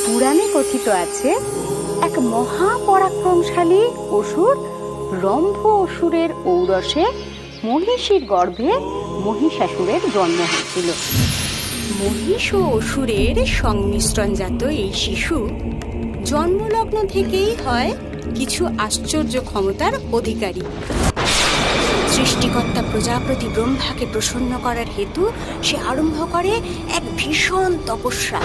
পুরাণে কথিত আছে এক মহাপরাক্রমশালী অসুর রম্ভ অসুরের ঔরসে মহিষীর গর্ভে মহিষাসুরের জন্ম হয়েছিল। মহিষ ও অসুরের সংমিশ্রণজাত এই শিশু জন্মলগ্ন থেকেই হয় কিছু আশ্চর্য ক্ষমতার অধিকারী। সৃষ্টিকর্তা প্রজাপতি ব্রহ্মাকে প্রসন্ন করার হেতু সে আরম্ভ করে এক ভীষণ তপস্যা।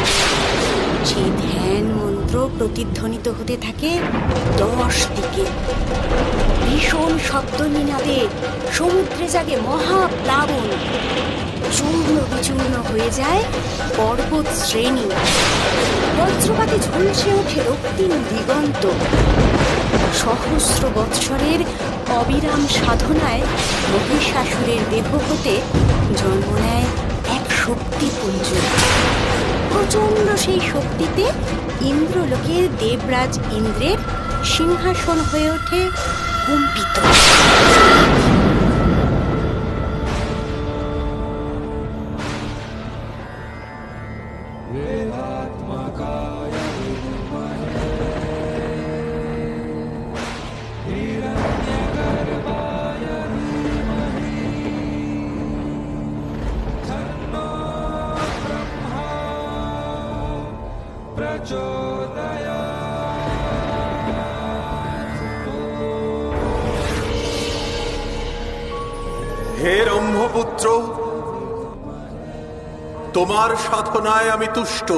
যে ধ্যান মন্ত্র প্রতিধ্বনিত হতে থাকে 10 দিকে। ভীষণ শব্দ নিনাদে সমুদ্রে জাগে মহাপ্লাবন। চূর্ণ বিচূর্ণ হয়ে যায় পর্বত শ্রেণী। বজ্রপাতে ঝলসে ওঠে রক্তিম দিগন্ত। সহস্র বৎসরের অবিরাম সাধনায় মহিষাসুরের দেহ হতে জন্ম নেয় এক শক্তিপুঞ্জ। প্রচণ্ড সেই শক্তিতে ইন্দ্রলোকের দেবরাজ ইন্দ্রের সিংহাসন হয়ে ওঠে কম্পিত। হে ব্রহ্মপুত্র, তোমার সাধনায় আমি তুষ্ট।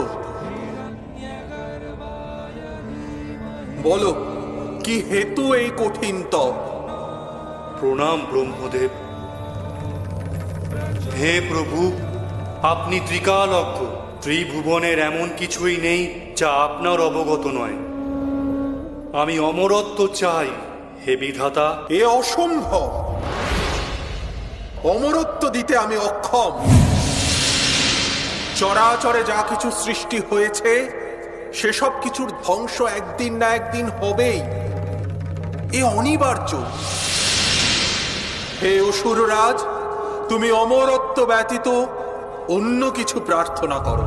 বলো, কি হেতু এই কঠিন তপ? প্রণাম ব্রহ্মদেব। হে প্রভু, আপনি ত্রিকালজ্ঞ। ত্রিভুবনের এমন কিছুই নেই যা আপনার অবগত নয়। আমি অমরত্ব চাই হে বিধাতা। এ অসম্ভব। অমরত্ব দিতে আমি অক্ষম। চরাচরে যা কিছু সৃষ্টি হয়েছে সেসব কিছুর ধ্বংস একদিন না একদিন হবেই। এ অনিবার্য। হে অসুররাজ, তুমি অমরত্ব ব্যতীত অন্য কিছু প্রার্থনা করো।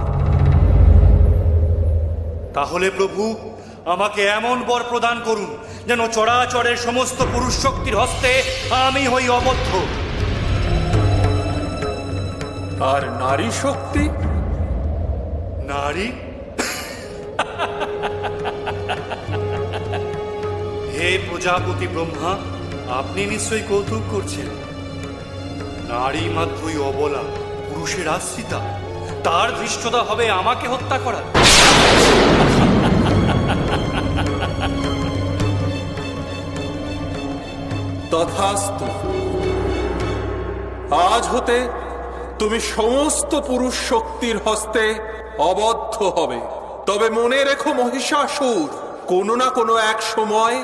তাহলে প্রভু, আমাকে এমন বর প্রদান করুন যেন চরাচরের সমস্ত পুরুষ শক্তির হস্তে আমি হই অবদ্ধ। আর নারী শক্তি? নারী? হে প্রজাপতি ব্রহ্মা, আপনি নিশ্চয়ই কৌতুক করছেন। নারী মাত্রই অবলা, পুরুষের আশ্রিতা। তার ধৃষ্টতা হবে আমাকে হত্যা করা। তথাস্তু। আজ হতে তুমি সমস্ত পুরুষ শক্তির হস্তে অবদ্ধ হবে। তবে মনে রেখো মহিষাসুর, কোনো না কোনো এক সময়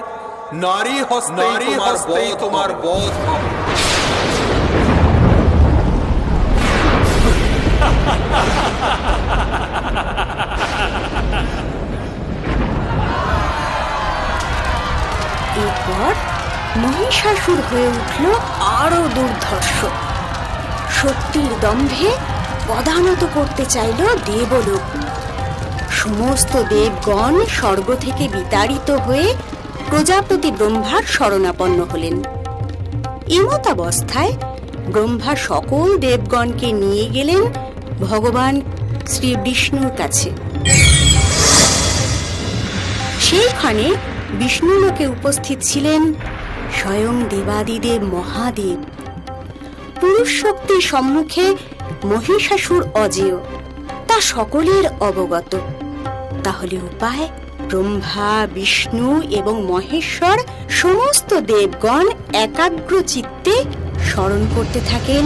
নারী হস্তেই তোমার বধ হবে। এরপর মহিষাসুর হয়ে উঠল আরো দুর্ধর্ষ। শক্তির দম্ভে পদানত করতে চাইল দেবলোক। সমস্ত দেবগণ স্বর্গ থেকে বিতাড়িত হয়ে প্রজাপতি ব্রহ্মার শরণাপন্ন হলেন। এমতাবস্থায় ব্রহ্মা সকল দেবগণকে নিয়ে গেলেন ভগবান শ্রী বিষ্ণুর কাছে। সেইখানে বিষ্ণুলোকে উপস্থিত ছিলেন স্বয়ং দেবাদিদেব মহাদেব। পুরুষ শক্তির সম্মুখে মহিষাসুর অজেয়, তা সকলের অবগত। তাহলে উপায়? ব্রহ্মা, বিষ্ণু এবং মহেশ্বর সমস্ত দেবগণ একাগ্র চিত্তে স্মরণ করতে থাকেন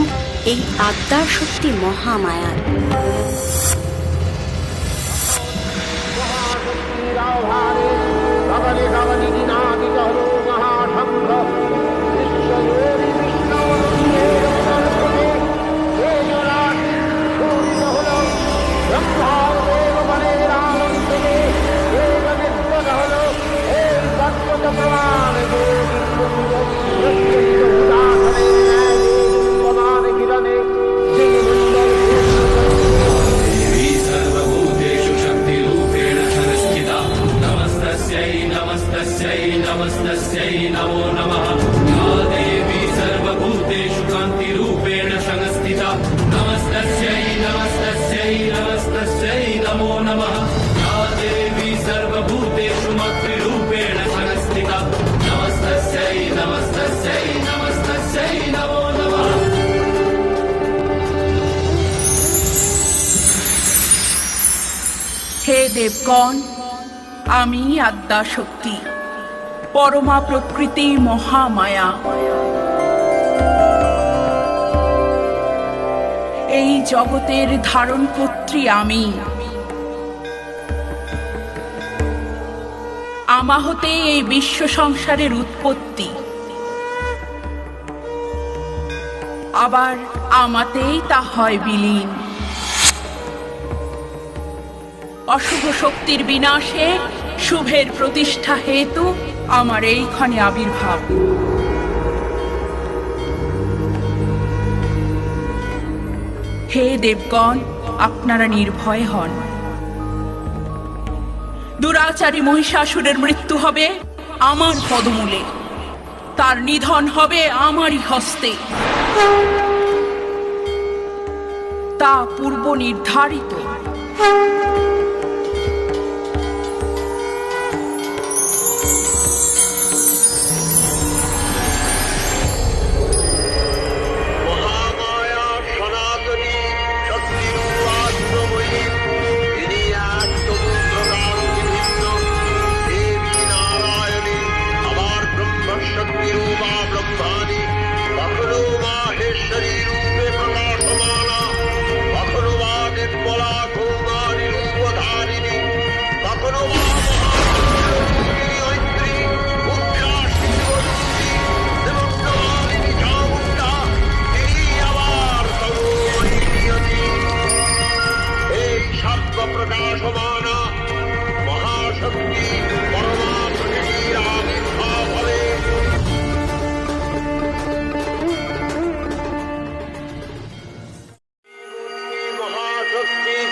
এই আদ্যা শক্তি মহামায়ার। सर्वभूतेषु शक्तिरूपेण नमस्तस्यै नमो नमः या देवी सर्वभूतेषु कान्तिरूपेण संस्थिता नमस्तस्यै नमस्तस्यै नमस्तस्यै नमो नमः या देवी सर्वभूतेषु मातृरूपेण संस्थिता नमस्तस्यै नमस्तस्यै नमस्तस्यै नमो नमः। হে দেবগণ, আমি আদ্যাশক্তি, পরমা প্রকৃতি মহামায়া। এই জগতের ধারণকর্ত্রী আমি। আমা হতে এই বিশ্ব সংসারের উৎপত্তি, আবার আমাতেই তা হয় বিলীন। অশুভ শক্তির বিনাশে শুভের প্রতিষ্ঠা হেতু আমার এইখানে আবির্ভাব। হে দেবগণ, আপনারা নির্ভয় হন। দুরাচারী মহিষাসুরের মৃত্যু হবে আমার পদমূলে, তার নিধন হবে আমারই হস্তে। তা পূর্ব নির্ধারিত।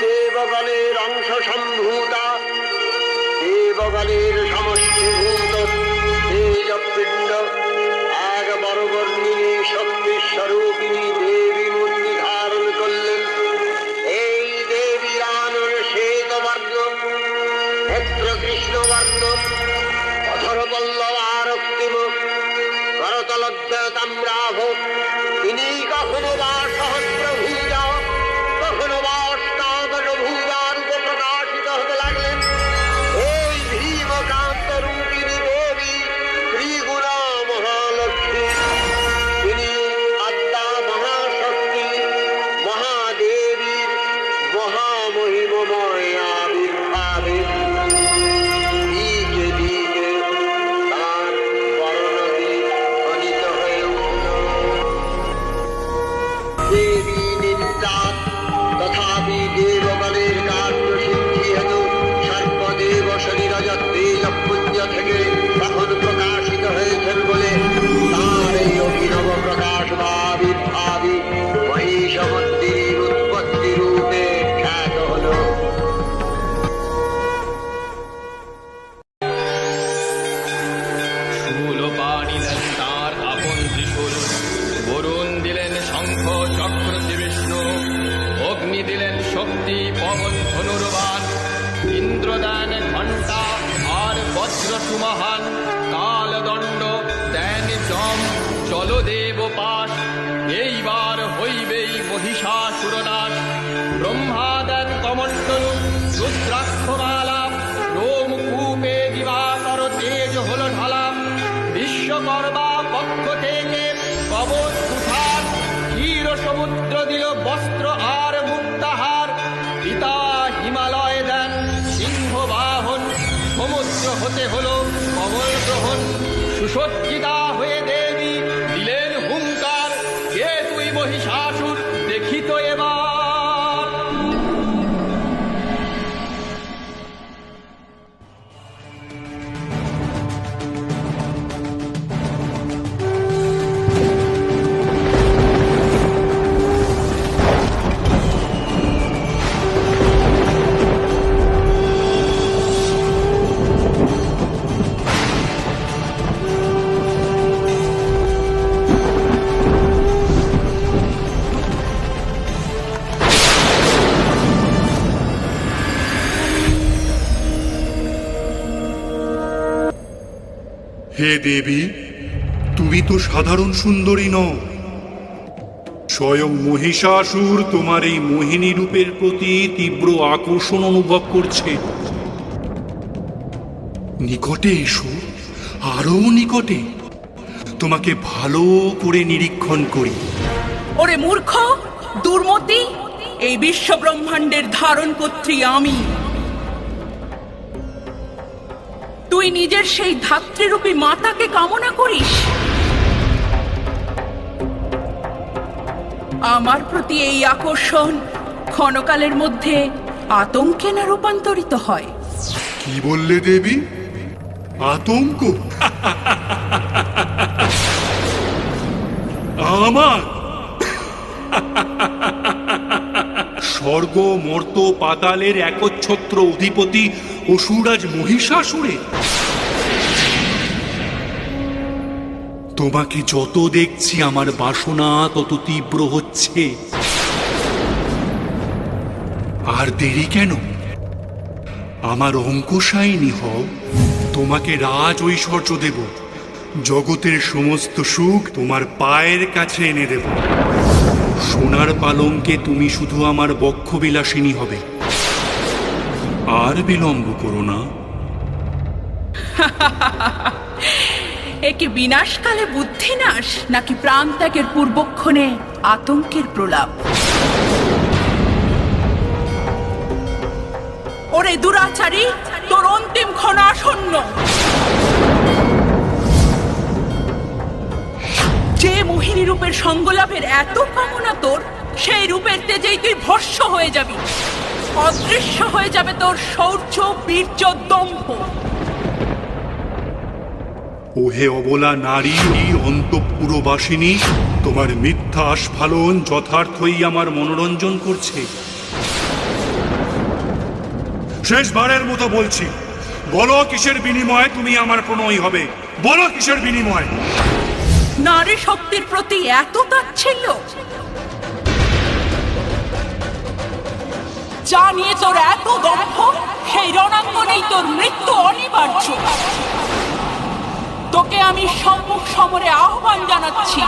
দেবগণের অংশ সম্ভূতা, দেবগণের সমষ্টিভূত তেজপিণ্ড, এক বরবর্ণিনী শক্তি স্বরূপিণী দেবী মূর্তি ধারণ করলেন। এই দেবী আনন শ্বেতবর্ণ, নেত্র কৃষ্ণবর্ণ, অধরপল্লব আরক্তিম, করতলব্ধ তাম্রাভ। তিনি কখনো বা সহস্রভুজা, কখনো বা অষ্টাদশভুজা রূপে প্রকাশিত হতে লাগলেন। এই ভীমকান্ত রূপিণী দেবী ত্রিগুণা মহালক্ষ্মী, তিনি আদ্যা মহাশক্তি মহাদেবীর মহামহিমময় আবির্ভাবে দিকে দিকে তার বর্ণদীপ ধ্বনিত হয়ে উঠল। দেবী নিন্দাত, তথাপি দেবগণের কার্যসিদ্ধি হেতু সর্বদেব শরীরজত তেজপুঞ্জ থেকে তখন প্রকাশিত হয়েছেন বলে তার এই অভিনব প্রকাশ বা আবির্ভাবী মহিষমন্দির উৎপত্তি রূপে খ্যাত হল। শূলপাণি দেন তার আপন ত্রিশূল, বরুণ দিলেন শঙ্খ চক্র বিষ্ণু, অগ্নি দিলেন শক্তি পবন ধনুর্বাণ, ইন্দ্র দেন ঘণ্টা আর বজ্র সুমহান, কালদণ্ড দেন যম জলদেব পাশ, এইবার হইবেই মহিষাসুরনাশ। ব্রহ্মা দেন কমণ্ডলু রুদ্রাক্ষমালা, রোমকূপে দিবাকর তেজ হল ঢালা, বিশ্বকর্মা পক্ষ থেকে কবচ তুষার, ক্ষীর সমুদ্র দিল বস্ত্র আর মুক্তাহার, পিতা হিমালয় দেন সিংহ বাহন, সমুদ্র হতে হল কমল গ্রহণ, সুসজ্জিতা হয়ে দেবী দিলেন হুঙ্কার, কে তুই মহিষাসুর দেখিত এবার। হে দেবী, তুমি তো সাধারণ সুন্দরী নও। স্বয়ং মহিষাসুর তোমার এই মোহিনী রূপের প্রতি তীব্র আকর্ষণ অনুভব করছে। নিকটে এসো, আরো নিকটে, তোমাকে ভালো করে নিরীক্ষণ করি। ওরে মূর্খ, দুর্মতি, এই বিশ্ব ব্রহ্মাণ্ডের ধারণ কর্ত্রী আমি। তুই নিজের সেই ধাত্রীরূপী মাতাকে কামনা করিস। আমার প্রতি এই আকর্ষণ ক্ষণকালের মধ্যে আতঙ্কে না রূপান্তরিত হয়। কি বললে দেবী? আতঙ্ক? আমার স্বর্গ মর্ত পাতালের একচ্ছত্র অধিপতি অসুরাজ মহিষাসুরে? তোমাকে যত দেখছি আমার বাসনা তত তীব্র হচ্ছে। আর দেরি কেন? আমার অঙ্কশায়িনী হও, তোমাকে রাজ ঐশ্বর্য দেব, জগতের সমস্ত সুখ তোমার পায়ের কাছে এনে দেব। সোনার পালঙ্কে তুমি শুধু আমার বক্ষবিলাসিনী হবে। আর বিলম্ব করো না। একে বিনাশকালে বুদ্ধিনাশ, নাকি প্রাণত্যাগের পূর্বক্ষণে আতঙ্কের প্রলাপ? ওরে দুরাচারী, তোর অন্তিম ক্ষণ আসন্ন। যে মোহিনী রূপের সঙ্গলাভের এত কামনা তোর, সেই রূপের তেজেই তুই ভস্ম হয়ে যাবি। অদৃশ্য হয়ে যাবে তোর শৌর্য, বীর্য, দম্ভ। ওহে অবলা নারী, অন্তঃপুরবাসিনী, তোমার মিথ্যা আস্ফালন যথার্থই আমার মনোরঞ্জন করছে। শেষবারের মতো বলছি, বলো কিসের বিনিময়ে তুমি আমার প্রণয়ী হবে? বলো কিসের বিনিময়ে? নারী শক্তির প্রতি এত তাচ্ছিল্য? যা নিয়ে তোর এত দম্ভ, সেই রণাঙ্গনেই তোর মৃত্যু অনিবার্য। তোকে আমি সম্মুখ সমরে আহ্বান জানাচ্ছি।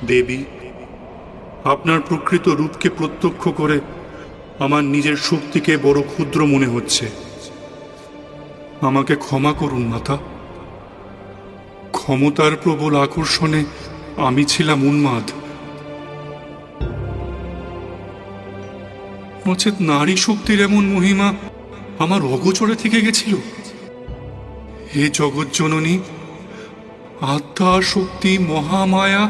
দেবী, আপনার প্রকৃত রূপকে প্রত্যক্ষ করে আমার নিজের শক্তিকে বড় ক্ষুদ্র মনে হচ্ছে। আমাকে ক্ষমা করুন মাতা। ক্ষমতার প্রবল আকর্ষণে আমি ছিলাম উন্মাদ। নচেত নারী শক্তির এমন মহিমা আমার অগোচরে থেকে গেছিল। হে জগৎ জননী, আত্মা শক্তি মহামায়া,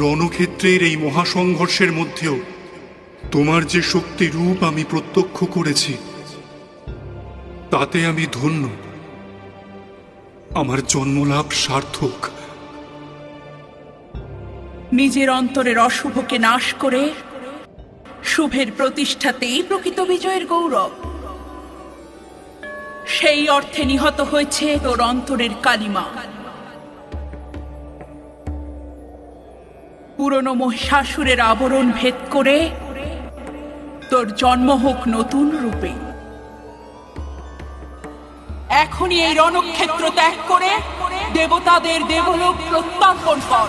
রণক্ষেত্রের এই মহাসংঘর্ষের মধ্যেও তোমার যে শক্তি রূপ আমি প্রত্যক্ষ করেছি, তাতে আমি ধন্য। আমার জন্মলাভ সার্থক। নিজের অন্তরের অশুভকে নাশ করে শুভের প্রতিষ্ঠাতেই প্রকৃত বিজয়ের গৌরব। সেই অর্থে নিহত হয়েছে তোর অন্তরের কালিমা। পুরনো মহিষাসুরের আবরণ ভেদ করে তোর জন্ম হোক নতুন রূপে। এখনই এই রণক্ষেত্র ত্যাগ করে দেবতাদের দেবলোক প্রত্যার্পণ কর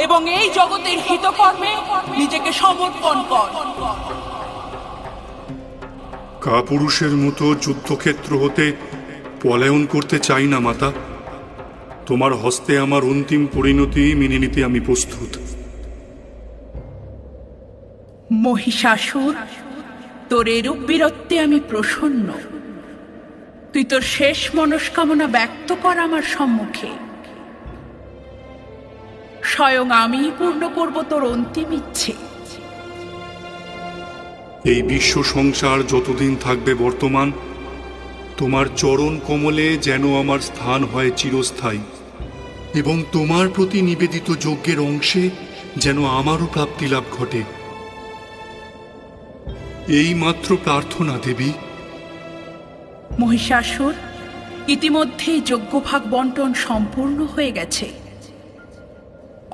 এবং এই জগতের হিতকর্মে নিজেকে সমর্পণ কর। কাপুরুষের মতো যুদ্ধক্ষেত্র হতে পলায়ন করতে চাই না মাতা। তোমার হস্তে আমার অন্তিম পরিণতি মেনে নিতে আমি প্রস্তুত। মহিষাসুর, তোর এরূপ বীরত্বে আমি প্রসন্ন। তুই তোর শেষ মনস্কামনা ব্যক্ত কর আমার সম্মুখে। স্বয়ং আমি পূর্ণ করব তোর অন্তিম ইচ্ছে। এই বিশ্ব সংসার যতদিন থাকবে বর্তমান, তোমার চরণ কমলে যেন আমার স্থান হয় চিরস্থায়ী, এবং তোমার প্রতি নিবেদিত যজ্ঞের অংশে যেন আমারও প্রাপ্তি লাভ ঘটে। এই মাত্র প্রার্থনা দেবী। মহিষাসুর, ইতিমধ্যেই যজ্ঞভাগ বন্টন সম্পূর্ণ হয়ে গেছে।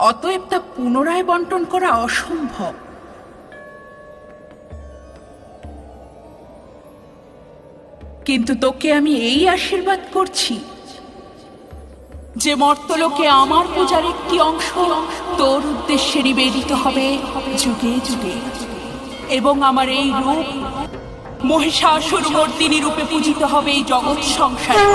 অতএব তা পুনরায় বন্টন করা অসম্ভব। কিন্তু তোকে আমি এই আশীর্বাদ করছি যে মর্তলোকে আমার পূজার একটি অংশ তোর উদ্দেশ্যে নিবেদিত হবে যুগে যুগে, এবং আমার এই রূপ মহিষাসুর মর্দিনী রূপে পূজিত হবে এই জগৎ সংসারে।